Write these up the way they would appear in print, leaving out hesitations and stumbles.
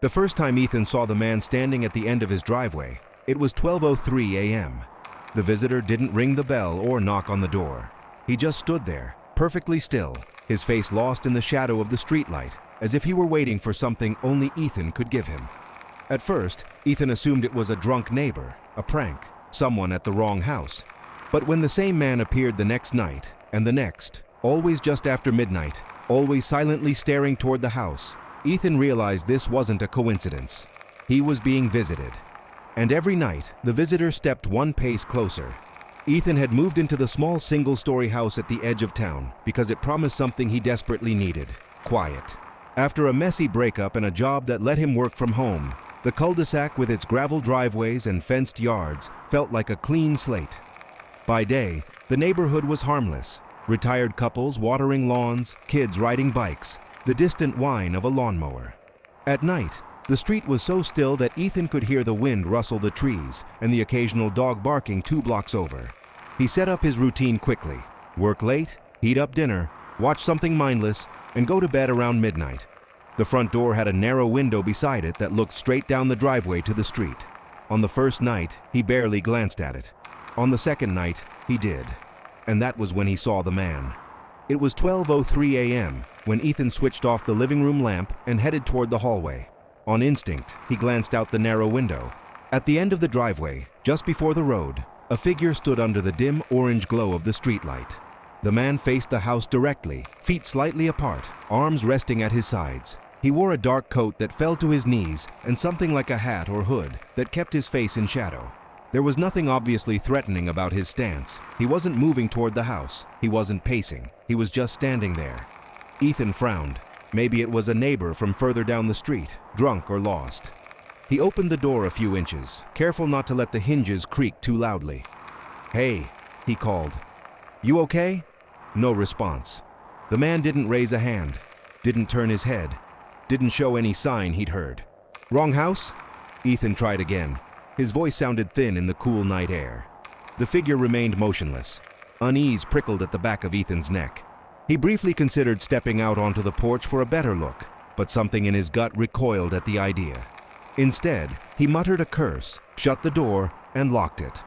The first time Ethan saw the man standing at the end of his driveway, it was 12:03 a.m. The visitor didn't ring the bell or knock on the door. He just stood there, perfectly still, his face lost in the shadow of the streetlight, as if he were waiting for something only Ethan could give him. At first, Ethan assumed it was a drunk neighbor, a prank, someone at the wrong house. But when the same man appeared the next night, and the next, always just after midnight, always silently staring toward the house, Ethan realized this wasn't a coincidence. He was being visited. And every night, the visitor stepped one pace closer. Ethan had moved into the small single-story house at the edge of town because it promised something he desperately needed: quiet. After a messy breakup and a job that let him work from home, the cul-de-sac with its gravel driveways and fenced yards felt like a clean slate. By day, the neighborhood was harmless. Retired couples watering lawns, kids riding bikes, the distant whine of a lawnmower. At night, the street was so still that Ethan could hear the wind rustle the trees and the occasional dog barking 2 blocks over. He set up his routine quickly: work late, heat up dinner, watch something mindless, and go to bed around midnight. The front door had a narrow window beside it that looked straight down the driveway to the street. On the first night, he barely glanced at it. On the second night, he did. And that was when he saw the man. It was 12:03 a.m. when Ethan switched off the living room lamp and headed toward the hallway. On instinct, he glanced out the narrow window. At the end of the driveway, just before the road, a figure stood under the dim orange glow of the streetlight. The man faced the house directly, feet slightly apart, arms resting at his sides. He wore a dark coat that fell to his knees and something like a hat or hood that kept his face in shadow. There was nothing obviously threatening about his stance. He wasn't moving toward the house. He wasn't pacing. He was just standing there. Ethan frowned. Maybe it was a neighbor from further down the street, drunk or lost. He opened the door a few inches, careful not to let the hinges creak too loudly. "Hey," he called. "You okay?" No response. The man didn't raise a hand, didn't turn his head, didn't show any sign he'd heard. "Wrong house?" Ethan tried again. His voice sounded thin in the cool night air. The figure remained motionless. Unease prickled at the back of Ethan's neck. He briefly considered stepping out onto the porch for a better look, but something in his gut recoiled at the idea. Instead, he muttered a curse, shut the door, and locked it.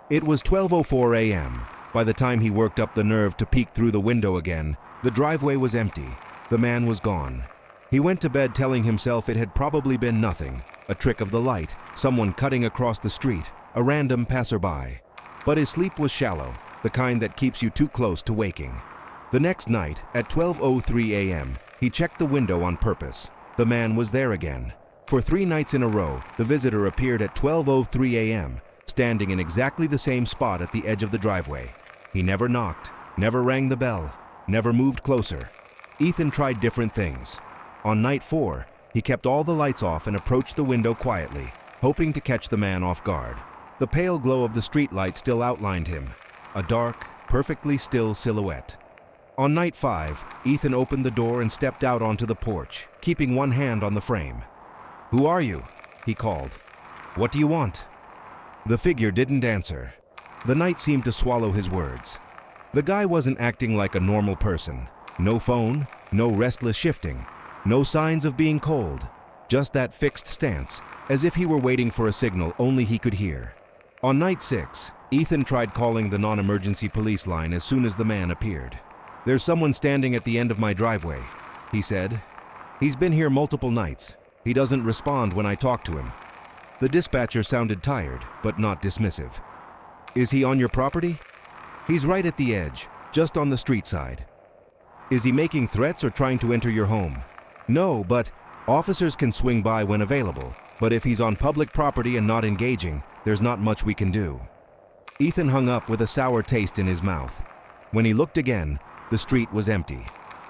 It was 12:04 a.m. By the time he worked up the nerve to peek through the window again, the driveway was empty. The man was gone. He went to bed telling himself it had probably been nothing, a trick of the light, someone cutting across the street, a random passerby. But his sleep was shallow, the kind that keeps you too close to waking. The next night, at 12:03 a.m., he checked the window on purpose. The man was there again. For 3 nights in a row, the visitor appeared at 12:03 a.m., standing in exactly the same spot at the edge of the driveway. He never knocked, never rang the bell, never moved closer. Ethan tried different things. On night 4, he kept all the lights off and approached the window quietly, hoping to catch the man off guard. The pale glow of the streetlight still outlined him, a dark, perfectly still silhouette. On night 5, Ethan opened the door and stepped out onto the porch, keeping one hand on the frame. "Who are you?" he called. "What do you want?" The figure didn't answer. The night seemed to swallow his words. The guy wasn't acting like a normal person. No phone, no restless shifting, no signs of being cold, just that fixed stance, as if he were waiting for a signal only he could hear. On night 6, Ethan tried calling the non-emergency police line as soon as the man appeared. "There's someone standing at the end of my driveway," he said. "He's been here multiple nights. He doesn't respond when I talk to him." The dispatcher sounded tired, but not dismissive. "Is he on your property?" "He's right at the edge, just on the street side." "Is he making threats or trying to enter your home?" "No, but officers can swing by when available. But if he's on public property and not engaging, there's not much we can do." Ethan hung up with a sour taste in his mouth. When he looked again, the street was empty.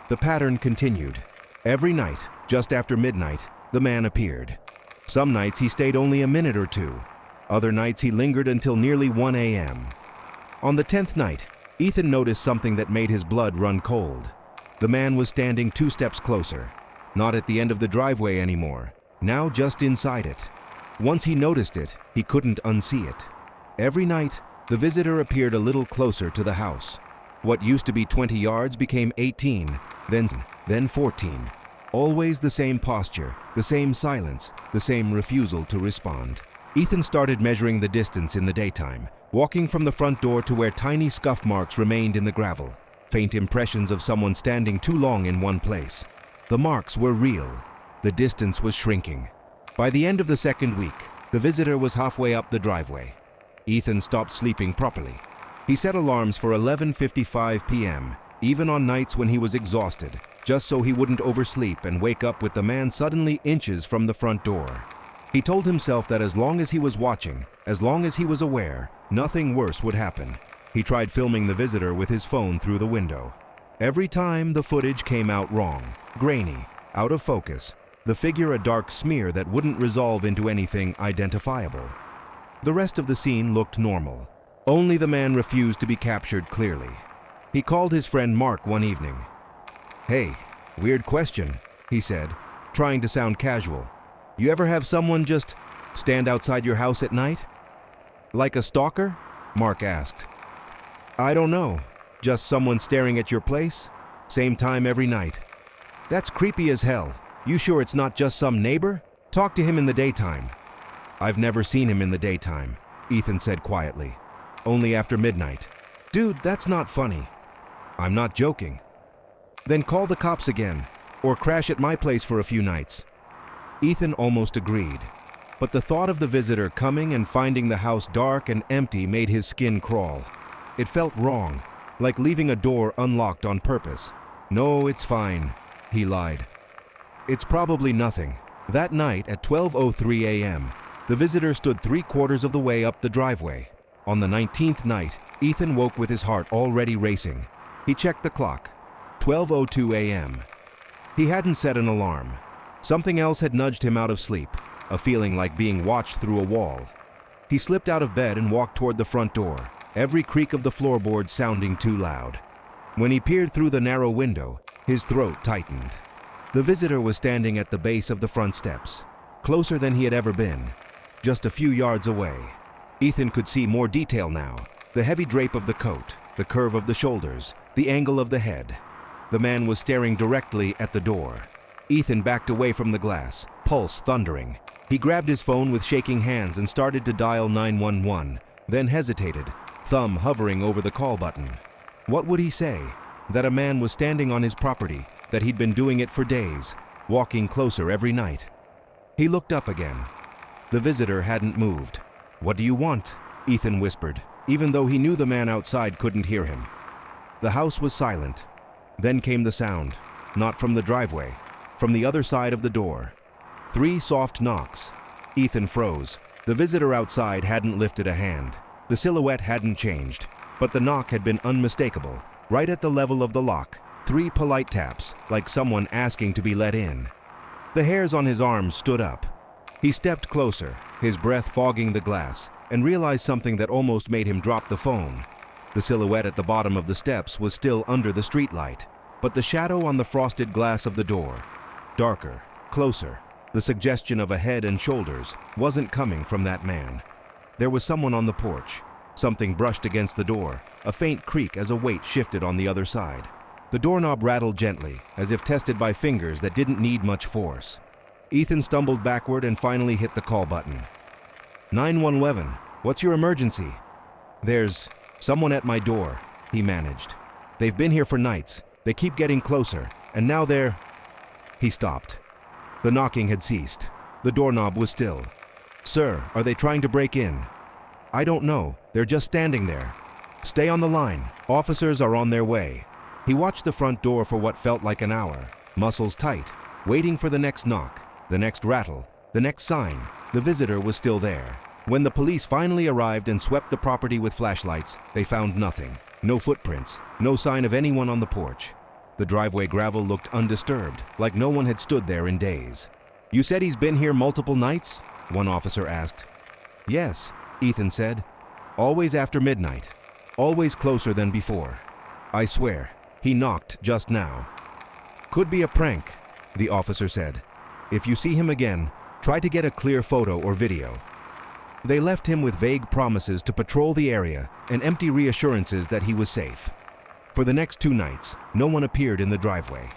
The pattern continued. Every night, just after midnight, the man appeared. Some nights he stayed only a minute or two. Other nights he lingered until nearly 1 a.m. On the 10th night, Ethan noticed something that made his blood run cold. The man was standing 2 steps closer, not at the end of the driveway anymore, now just inside it. Once he noticed it, he couldn't unsee it. Every night, the visitor appeared a little closer to the house. What used to be 20 yards became 18, then 14. Always the same posture, the same silence, the same refusal to respond. Ethan started measuring the distance in the daytime, walking from the front door to where tiny scuff marks remained in the gravel, faint impressions of someone standing too long in one place. The marks were real. The distance was shrinking. By the end of the second week, the visitor was halfway up the driveway. Ethan stopped sleeping properly. He set alarms for 11:55 p.m., even on nights when he was exhausted, just so he wouldn't oversleep and wake up with the man suddenly inches from the front door. He told himself that as long as he was watching, as long as he was aware, nothing worse would happen. He tried filming the visitor with his phone through the window. Every time the footage came out wrong, grainy, out of focus, the figure a dark smear that wouldn't resolve into anything identifiable. The rest of the scene looked normal. Only the man refused to be captured clearly. He called his friend Mark one evening. "Hey, weird question," he said, trying to sound casual. "You ever have someone just stand outside your house at night?" "Like a stalker?" Mark asked. "I don't know. Just someone staring at your place? Same time every night." "That's creepy as hell. You sure it's not just some neighbor? Talk to him in the daytime." "I've never seen him in the daytime," Ethan said quietly. "Only after midnight." "Dude, that's not funny." "I'm not joking." "Then call the cops again, or crash at my place for a few nights." Ethan almost agreed, but the thought of the visitor coming and finding the house dark and empty made his skin crawl. It felt wrong, like leaving a door unlocked on purpose. "No, it's fine," he lied. "It's probably nothing." That night at 12:03 a.m., the visitor stood 3/4 of the way up the driveway. On the 19th night, Ethan woke with his heart already racing. He checked the clock. 12:02 a.m. He hadn't set an alarm. Something else had nudged him out of sleep, a feeling like being watched through a wall. He slipped out of bed and walked toward the front door, every creak of the floorboard sounding too loud. When he peered through the narrow window, his throat tightened. The visitor was standing at the base of the front steps, closer than he had ever been, just a few yards away. Ethan could see more detail now, the heavy drape of the coat, the curve of the shoulders, the angle of the head. The man was staring directly at the door. Ethan backed away from the glass, pulse thundering. He grabbed his phone with shaking hands and started to dial 911, then hesitated, thumb hovering over the call button. What would he say? That a man was standing on his property, that he'd been doing it for days, walking closer every night. He looked up again. The visitor hadn't moved. "What do you want?" Ethan whispered, even though he knew the man outside couldn't hear him. The house was silent. Then came the sound, not from the driveway, from the other side of the door. 3 soft knocks. Ethan froze. The visitor outside hadn't lifted a hand. The silhouette hadn't changed, but the knock had been unmistakable, right at the level of the lock. 3 polite taps, like someone asking to be let in. The hairs on his arms stood up. He stepped closer, his breath fogging the glass, and realized something that almost made him drop the phone. The silhouette at the bottom of the steps was still under the streetlight, but the shadow on the frosted glass of the door, darker, closer, the suggestion of a head and shoulders, wasn't coming from that man. There was someone on the porch. Something brushed against the door, a faint creak as a weight shifted on the other side. The doorknob rattled gently, as if tested by fingers that didn't need much force. Ethan stumbled backward and finally hit the call button. 911, what's your emergency? "There's someone at my door," he managed. "They've been here for nights. They keep getting closer, and now they're..." He stopped. The knocking had ceased. The doorknob was still. "Sir, are they trying to break in?" "I don't know. They're just standing there." "Stay on the line. Officers are on their way." He watched the front door for what felt like an hour, muscles tight, waiting for the next knock, the next rattle, the next sign. The visitor was still there. When the police finally arrived and swept the property with flashlights, they found nothing. No footprints, no sign of anyone on the porch. The driveway gravel looked undisturbed, like no one had stood there in days. "You said he's been here multiple nights?" one officer asked. "Yes," Ethan said. "Always after midnight. Always closer than before. I swear, he knocked just now." "Could be a prank," the officer said. "If you see him again, try to get a clear photo or video." They left him with vague promises to patrol the area and empty reassurances that he was safe. For the next 2 nights, no one appeared in the driveway.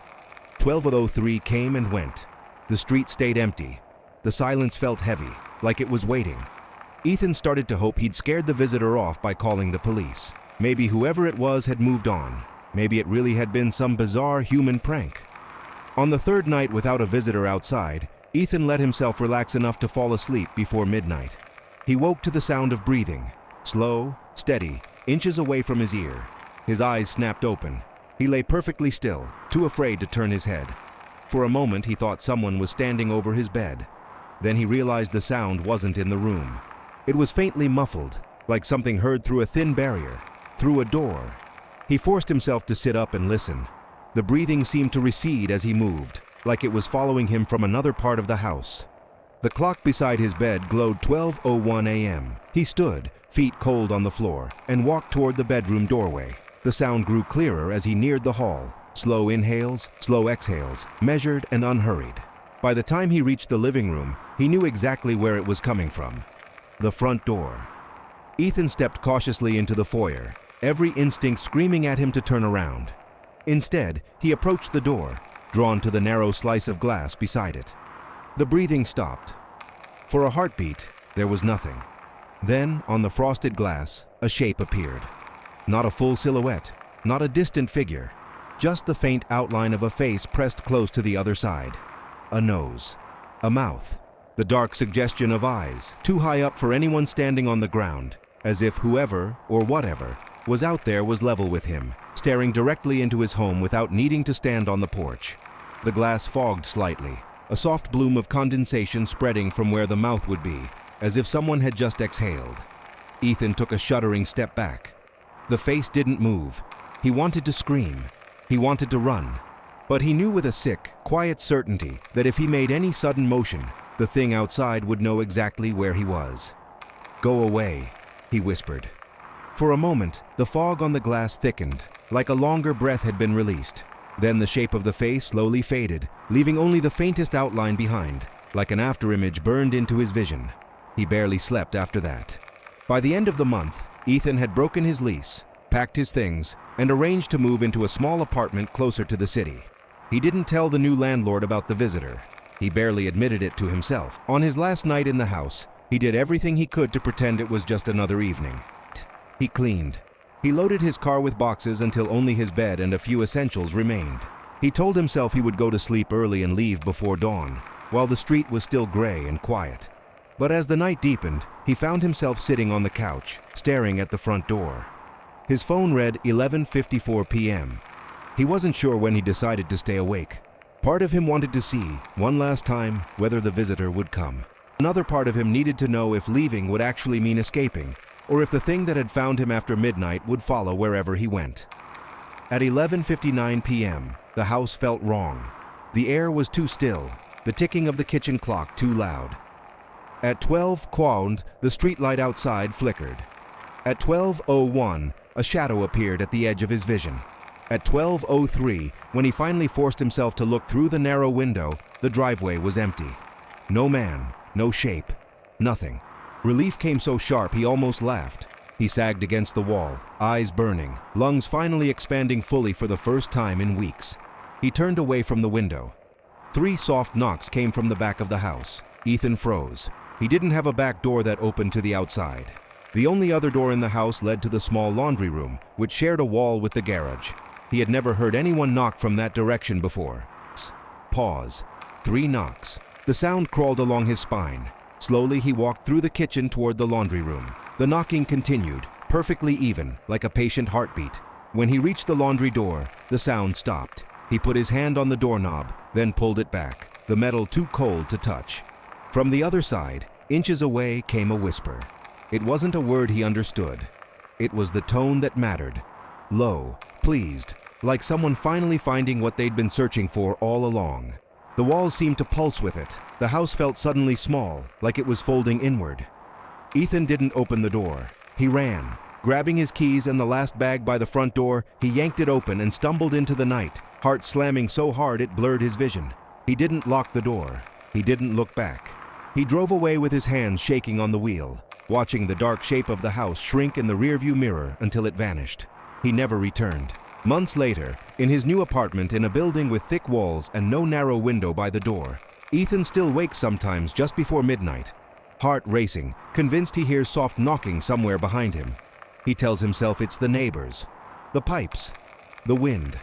12:03 came and went. The street stayed empty. The silence felt heavy, like it was waiting. Ethan started to hope he'd scared the visitor off by calling the police. Maybe whoever it was had moved on. Maybe it really had been some bizarre human prank. On the third night without a visitor outside, Ethan let himself relax enough to fall asleep before midnight. He woke to the sound of breathing, slow, steady, inches away from his ear. His eyes snapped open. He lay perfectly still, too afraid to turn his head. For a moment he thought someone was standing over his bed. Then he realized the sound wasn't in the room. It was faintly muffled, like something heard through a thin barrier, through a door. He forced himself to sit up and listen. The breathing seemed to recede as he moved, like it was following him from another part of the house. The clock beside his bed glowed 12:01 a.m. He stood, feet cold on the floor, and walked toward the bedroom doorway. The sound grew clearer as he neared the hall. Slow inhales, slow exhales, measured and unhurried. By the time he reached the living room, he knew exactly where it was coming from. The front door. Ethan stepped cautiously into the foyer, every instinct screaming at him to turn around. Instead, he approached the door, drawn to the narrow slice of glass beside it. The breathing stopped. For a heartbeat, there was nothing. Then, on the frosted glass, a shape appeared. Not a full silhouette, not a distant figure, just the faint outline of a face pressed close to the other side. A nose, a mouth, the dark suggestion of eyes, too high up for anyone standing on the ground, as if whoever, or whatever, was out there was level with him, staring directly into his home without needing to stand on the porch. The glass fogged slightly, a soft bloom of condensation spreading from where the mouth would be, as if someone had just exhaled. Ethan took a shuddering step back. The face didn't move. He wanted to scream. He wanted to run. But he knew with a sick, quiet certainty that if he made any sudden motion, the thing outside would know exactly where he was. "Go away," he whispered. For a moment, the fog on the glass thickened, like a longer breath had been released. Then the shape of the face slowly faded, leaving only the faintest outline behind, like an afterimage burned into his vision. He barely slept after that. By the end of the month, Ethan had broken his lease, packed his things, and arranged to move into a small apartment closer to the city. He didn't tell the new landlord about the visitor. He barely admitted it to himself. On his last night in the house, he did everything he could to pretend it was just another evening. He cleaned. He loaded his car with boxes until only his bed and a few essentials remained. He told himself he would go to sleep early and leave before dawn, while the street was still gray and quiet. But as the night deepened, he found himself sitting on the couch, staring at the front door. His phone read 11:54 p.m. He wasn't sure when he decided to stay awake. Part of him wanted to see, one last time, whether the visitor would come. Another part of him needed to know if leaving would actually mean escaping, or if the thing that had found him after midnight would follow wherever he went. At 11:59 p.m., the house felt wrong. The air was too still, the ticking of the kitchen clock too loud. At 12:00, the streetlight outside flickered. At 12:01, a shadow appeared at the edge of his vision. At 12:03, when he finally forced himself to look through the narrow window, the driveway was empty. No man, no shape, nothing. Relief came so sharp he almost laughed. He sagged against the wall, eyes burning, lungs finally expanding fully for the first time in weeks. He turned away from the window. 3 soft knocks came from the back of the house. Ethan froze. He didn't have a back door that opened to the outside. The only other door in the house led to the small laundry room, which shared a wall with the garage. He had never heard anyone knock from that direction before. Pause. 3 knocks. The sound crawled along his spine. Slowly he walked through the kitchen toward the laundry room. The knocking continued, perfectly even, like a patient heartbeat. When he reached the laundry door, the sound stopped. He put his hand on the doorknob, then pulled it back, the metal too cold to touch. From the other side, inches away, came a whisper. It wasn't a word he understood. It was the tone that mattered. Low, pleased, like someone finally finding what they'd been searching for all along. The walls seemed to pulse with it. The house felt suddenly small, like it was folding inward. Ethan didn't open the door. He ran. Grabbing his keys and the last bag by the front door, he yanked it open and stumbled into the night, heart slamming so hard it blurred his vision. He didn't lock the door. He didn't look back. He drove away with his hands shaking on the wheel, watching the dark shape of the house shrink in the rearview mirror until it vanished. He never returned. Months later, in his new apartment in a building with thick walls and no narrow window by the door, Ethan still wakes sometimes just before midnight. Heart racing, convinced he hears soft knocking somewhere behind him. He tells himself it's the neighbors, the pipes, the wind.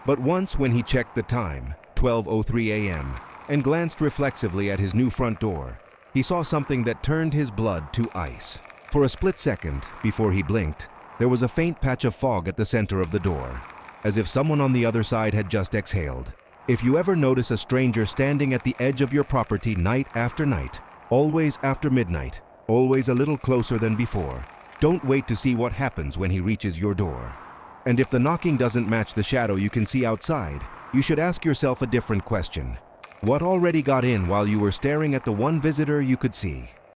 But once when he checked the time, 12:03 a.m., and glanced reflexively at his new front door, he saw something that turned his blood to ice. For a split second, before he blinked, there was a faint patch of fog at the center of the door, as if someone on the other side had just exhaled. If you ever notice a stranger standing at the edge of your property night after night, always after midnight, always a little closer than before, don't wait to see what happens when he reaches your door. And if the knocking doesn't match the shadow you can see outside, you should ask yourself a different question. What already got in while you were staring at the one visitor you could see?